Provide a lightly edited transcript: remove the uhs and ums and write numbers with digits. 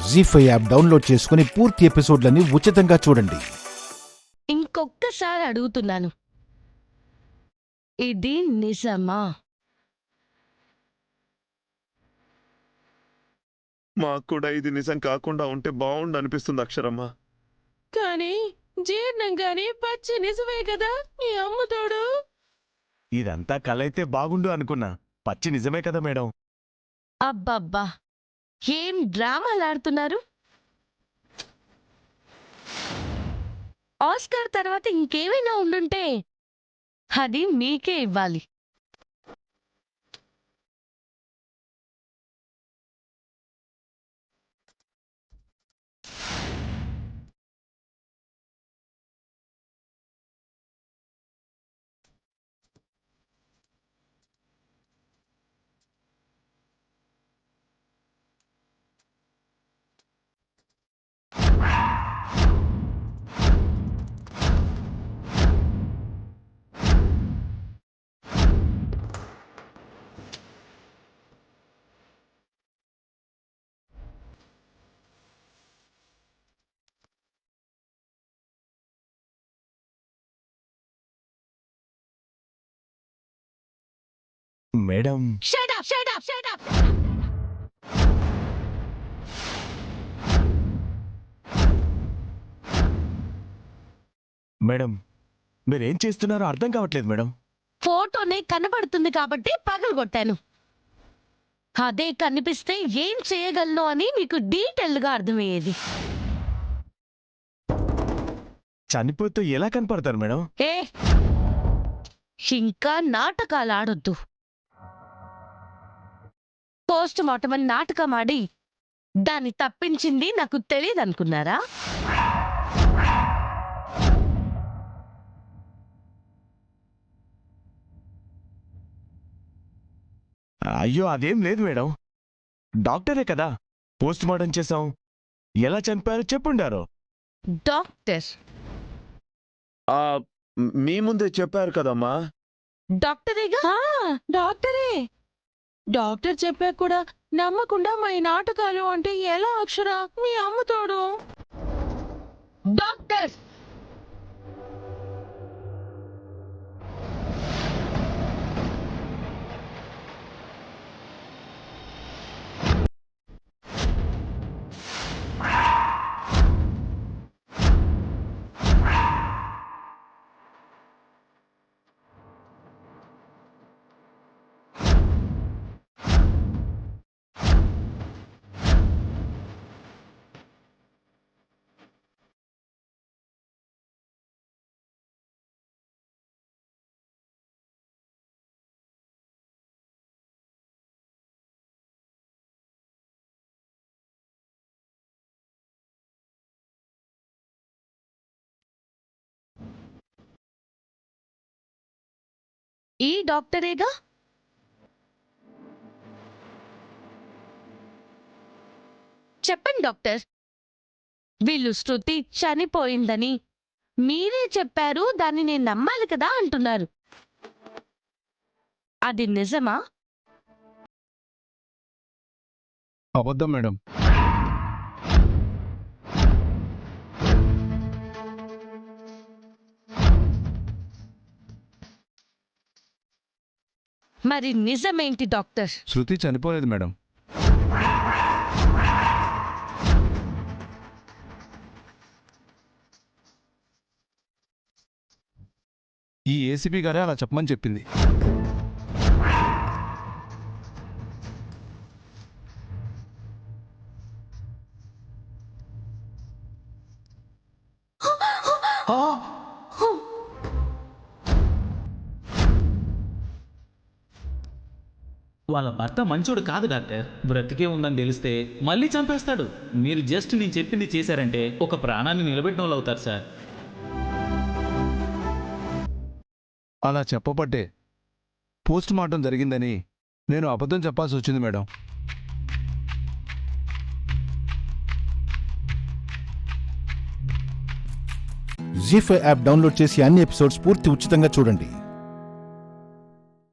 జీ5 app download చేసుకుని పూర్తి ఎపిసోడ్లని ఉచితంగా చూడండి. ఇంకొక్కసారి అడుగుతున్నాను, ఇది నిజమా? మాకు కూడా ఇది నిజం కాకుండా ఉంటే బాగుండు అనిపిస్తుంది అక్షరమ్మ. కానీ జీర్ణం గాని పచ్చి నిజమే కదా మీ అమ్ముతోడు. ఇదంతా కలైతే బాగుండు అనుకున్నా, పచ్చి నిజమే కదా మేడం. అబ్బబ్బా, ఏం డ్రామాలాడుతున్నారు? ఆస్కార్ తర్వాత ఇంకేమైనా ఉండుంటే అది మీకే ఇవ్వాలి. Madam Shut up, shut up, shut up! Madam, మీరేం చేస్తున్నారో అర్థం కావట్లేదు మేడం. ఫోటోనే కనబడుతుంది కాబట్టి పగలగొట్టాను. అదే కనిపిస్తే ఏం చేయగలను అని మీకు డీటెయిల్గా అర్థమయ్యేది. చనిపోతూ ఎలా కనపడతారు మేడం? ఏ, ఇంకా నాటకాలు ఆడొద్దు. పోస్ట్ మార్టం అని నాటకం ఆడి దాన్ని తప్పించింది నాకు తెలియదనుకున్నారా? అయ్యో అదేం లేదు మేడం, డాక్టరే కదా పోస్ట్ మార్టం చేసాం. ఎలా చనిపోయారో చెప్పుండారు. డాక్టర్ ఆ మీ ముందే చెప్పారు కదమ్మా. డాక్టరేగా. డాక్టరే. డాక్టర్ చెప్పా కూడా నమ్మకుండా మా ఈ నాటకాలు అంటే ఎలా అక్షర మీ అమ్ముతోడు? డాక్టర్ ఈ డాక్టరేగా. చెప్పండి డాక్టర్, వీళ్ళు శృతి చనిపోయిందని మీరే చెప్పారు, దాన్ని నేను నమ్మాలి కదా అంటున్నారు. అది నిజమా? అబద్ధం మేడం. మరి నిజమేంటి డాక్టర్? శృతి చనిపోలేదు మేడం. ఈ ఏసీపీ గారే అలా చెప్పమని చెప్పింది. వాళ్ళ భర్త మంచోడు కాదు డాక్టర్. బ్రతికే ఉందని తెలిస్తే మళ్ళీ చంపేస్తాడు. మీరు జస్ట్ నేను చెప్పింది చేశారంటే ఒక ప్రాణాన్ని నిలబెట్టిన వాళ్ళు అవుతారు సార్. అలా చెప్పబట్టే పోస్ట్ మార్టం జరిగిందని నేను అబద్ధం చెప్పాల్సి వచ్చింది మేడం. జీ5 యాప్ డౌన్లోడ్ చేసి అన్ని ఎపిసోడ్స్ పూర్తి ఉచితంగా చూడండి.